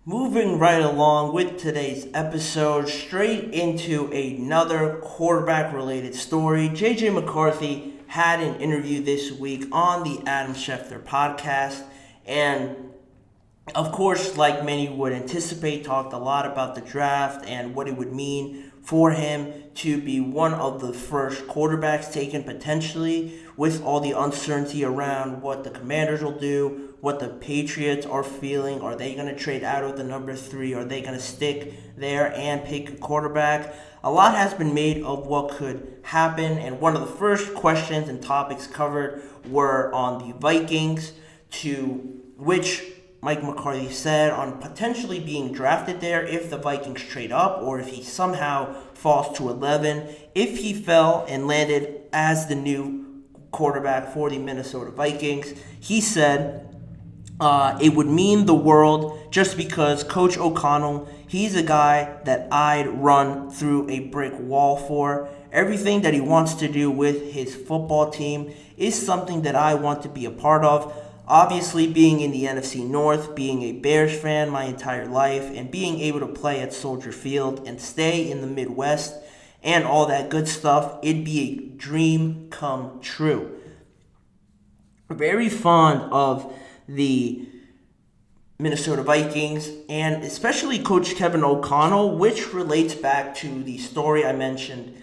Moving right along with today's episode, straight into another quarterback related story. J.J McCarthy had an interview this week on the Adam Schefter podcast, and of course, like many would anticipate, talked a lot about the draft and what it would mean for him to be one of the first quarterbacks taken potentially, with all the uncertainty around what the Commanders will do, what the Patriots are feeling. Are they going to trade out of the number 3? Are they going to stick there and pick a quarterback? A lot has been made of what could happen, and one of the first questions and topics covered were on the Vikings, to which Mike McCarthy said on potentially being drafted there if the Vikings trade up, or if he somehow falls to 11. If he fell and landed as the new quarterback for the Minnesota Vikings, he said it would mean the world, just because Coach O'Connell, he's a guy that I'd run through a brick wall for. Everything that he wants to do with his football team is something that I want to be a part of. Obviously, being in the NFC North, being a Bears fan my entire life, and being able to play at Soldier Field and stay in the Midwest and all that good stuff, it'd be a dream come true. Very fond of the Minnesota Vikings, and especially Coach Kevin O'Connell, which relates back to the story I mentioned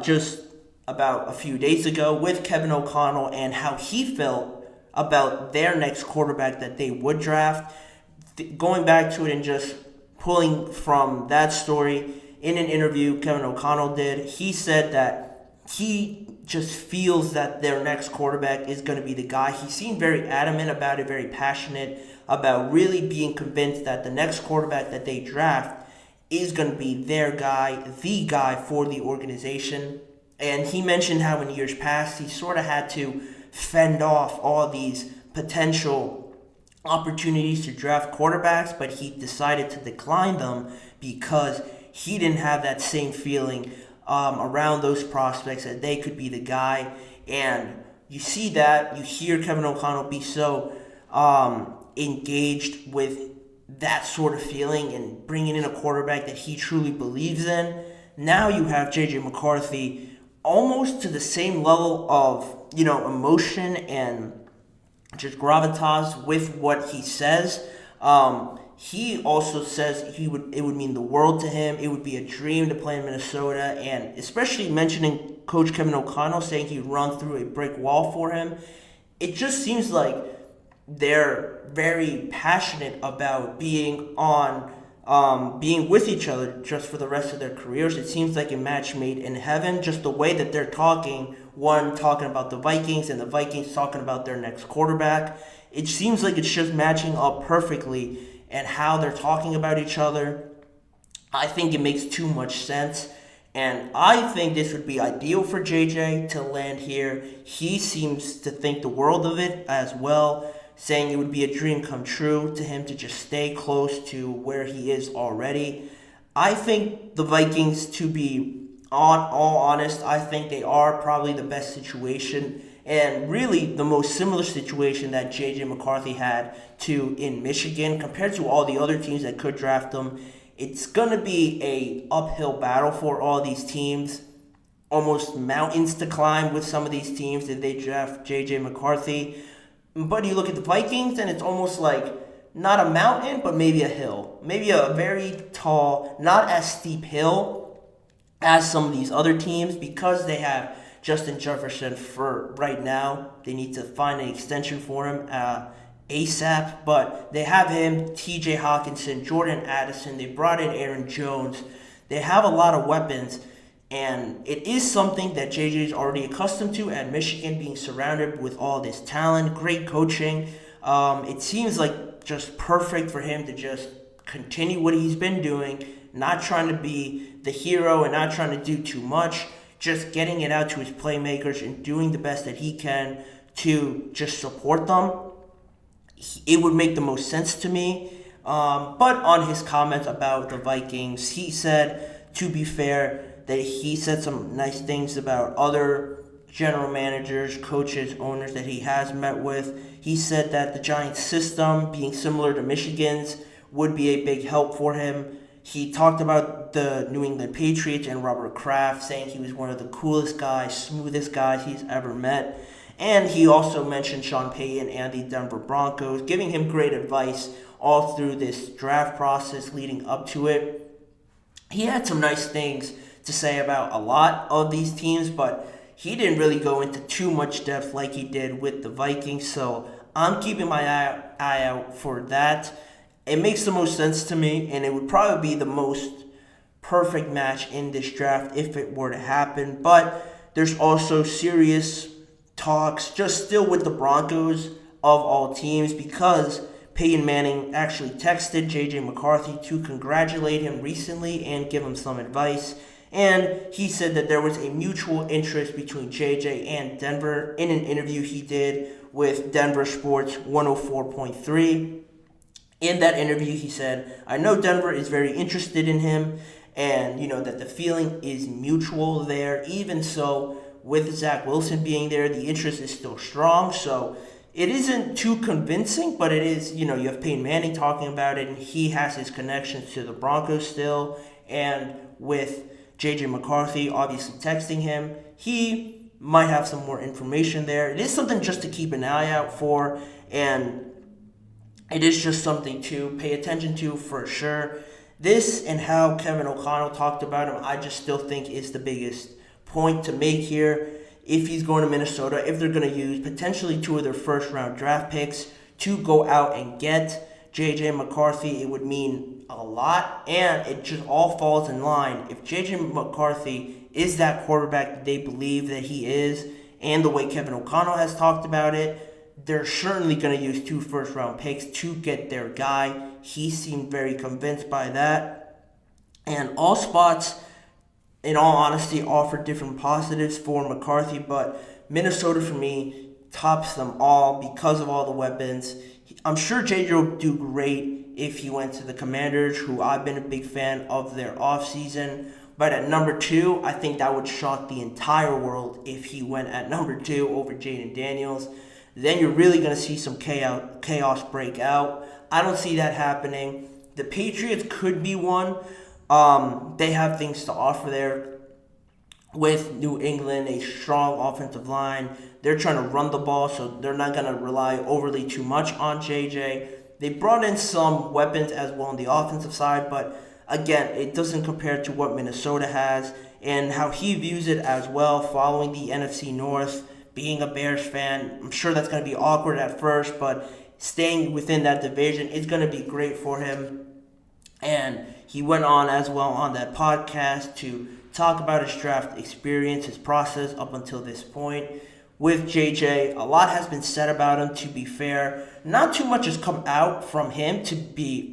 just about a few days ago with Kevin O'Connell and how he felt about their next quarterback that they would draft. Going back to it and just pulling from that story, in an interview Kevin O'Connell did, he said that he just feels that their next quarterback is going to be the guy. He seemed very adamant about it, very passionate about really being convinced that the next quarterback that they draft is going to be their guy, the guy for the organization. And he mentioned how in years past he sort of had to fend off all these potential opportunities to draft quarterbacks, but he decided to decline them because he didn't have that same feeling around those prospects that they could be the guy. And you see that, you hear Kevin O'Connell be so engaged with that sort of feeling and bringing in a quarterback that he truly believes in. Now you have J.J. McCarthy almost to the same level of emotion and just gravitas with what he says. He also says it would mean the world to him. It would be a dream to play in Minnesota, and especially mentioning Coach Kevin O'Connell saying he'd run through a brick wall for him. It just seems like they're very passionate about being with each other just for the rest of their careers. It seems like a match made in heaven, just the way that they're talking. One talking about the Vikings and the Vikings talking about their next quarterback. It seems like it's just matching up perfectly, and how they're talking about each other, I think it makes too much sense. And I think this would be ideal for JJ to land here. He seems to think the world of it as well, saying it would be a dream come true to him to just stay close to where he is already. I think the Vikings, to be all honest, I think they are probably the best situation, and really the most similar situation that J.J. McCarthy had to in Michigan compared to all the other teams that could draft them. It's going to be a uphill battle for all these teams, almost mountains to climb with some of these teams if they draft J.J. McCarthy. But you look at the Vikings, and it's almost like not a mountain, but maybe a hill. Maybe a very tall, not as steep hill as some of these other teams, because they have Justin Jefferson for right now. They need to find an extension for him ASAP, but they have him, TJ Hawkinson, Jordan Addison. They brought in Aaron Jones. They have a lot of weapons, and it is something that JJ is already accustomed to at Michigan, being surrounded with all this talent, great coaching. It seems like just perfect for him to just continue what he's been doing, not trying to be the hero and not trying to do too much, just getting it out to his playmakers and doing the best that he can to just support them. It would make the most sense to me. But on his comments about the Vikings, he said, to be fair, that he said some nice things about other general managers, coaches, owners that he has met with. He said that the Giants' system, being similar to Michigan's, would be a big help for him. He talked about the New England Patriots and Robert Kraft, saying he was one of the coolest guys, smoothest guys he's ever met. And he also mentioned Sean Payton and the Denver Broncos, giving him great advice all through this draft process leading up to it. He had some nice things to say about a lot of these teams, but he didn't really go into too much depth like he did with the Vikings, so I'm keeping my eye out for that. It makes the most sense to me, and it would probably be the most perfect match in this draft if it were to happen. But there's also serious talks, just still with the Broncos of all teams, because Peyton Manning actually texted J.J. McCarthy to congratulate him recently and give him some advice. And he said that there was a mutual interest between JJ and Denver in an interview he did with Denver Sports 104.3. In that interview, he said, "I know Denver is very interested in him, and that the feeling is mutual there. Even so, with Zach Wilson being there, the interest is still strong. So it isn't too convincing, but it is, you have Peyton Manning talking about it, and he has his connections to the Broncos still. And with J.J. McCarthy obviously texting him, he might have some more information there. It is something just to keep an eye out for, and it is just something to pay attention to for sure. This and how Kevin O'Connell talked about him, I just still think is the biggest point to make here. If he's going to Minnesota, if they're going to use potentially 2 of their first-round draft picks to go out and get J.J. McCarthy, it would mean a lot, and it just all falls in line. If J.J. McCarthy is that quarterback that they believe that he is, and the way Kevin O'Connell has talked about it, they're certainly going to use 2 first-round picks to get their guy. He seemed very convinced by that. And all spots, in all honesty, offer different positives for McCarthy, but Minnesota, for me, tops them all because of all the weapons. I'm sure JJ will do great if he went to the Commanders, who I've been a big fan of their offseason. But at number 2, I think that would shock the entire world if he went at number 2 over Jaden Daniels. Then you're really going to see some chaos break out. I don't see that happening. The Patriots could be one. They have things to offer there with New England, a strong offensive line. They're trying to run the ball, so they're not going to rely overly too much on JJ. They brought in some weapons as well on the offensive side, but again, it doesn't compare to what Minnesota has and how he views it as well, following the NFC North, being a Bears fan. I'm sure that's going to be awkward at first, but staying within that division is going to be great for him. And he went on as well on that podcast to talk about his draft experience, his process up until this point. With JJ, a lot has been said about him, to be fair. Not too much has come out from him to be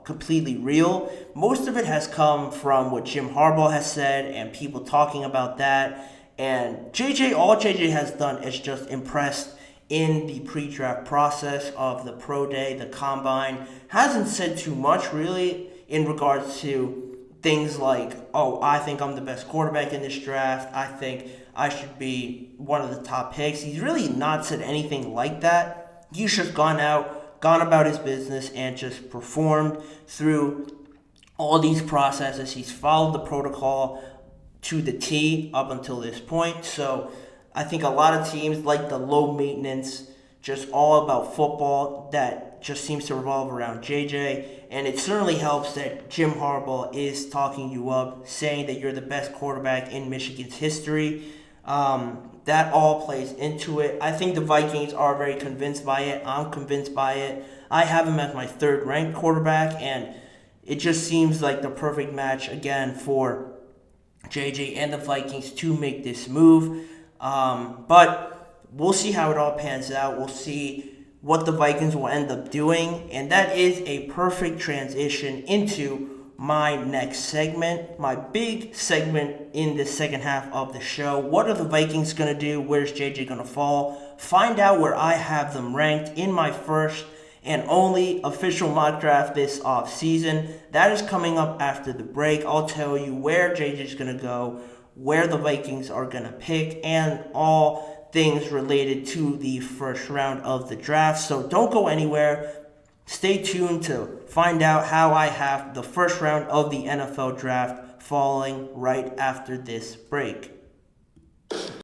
completely real. Most of it has come from what Jim Harbaugh has said and people talking about that. And all JJ has done is just impressed in the pre-draft process of the pro day, the combine. Hasn't said too much really in regards to things like, I think I'm the best quarterback in this draft. I think I should be one of the top picks. He's really not said anything like that. He's just gone about his business and just performed through all these processes. He's followed the protocol to the T up until this point. So I think a lot of teams like the low maintenance, just all about football, that just seems to revolve around JJ. And it certainly helps that Jim Harbaugh is talking you up, saying that you're the best quarterback in Michigan's history. That all plays into it. I think the Vikings are very convinced by it. I'm convinced by it. I have him as my 3rd ranked quarterback, and it just seems like the perfect match again for JJ and the Vikings to make this move. But we'll see how it all pans out. We'll see what the Vikings will end up doing. And that is a perfect transition into my next segment, my big segment in the second half of the show. What are the Vikings going to do? Where's JJ going to fall? Find out where I have them ranked in my first and only official mock draft this offseason. That is coming up after the break. I'll tell you where JJ's going to go, where the Vikings are going to pick, and all things related to the first round of the draft. So don't go anywhere. Stay tuned to find out how I have the first round of the NFL draft falling right after this break.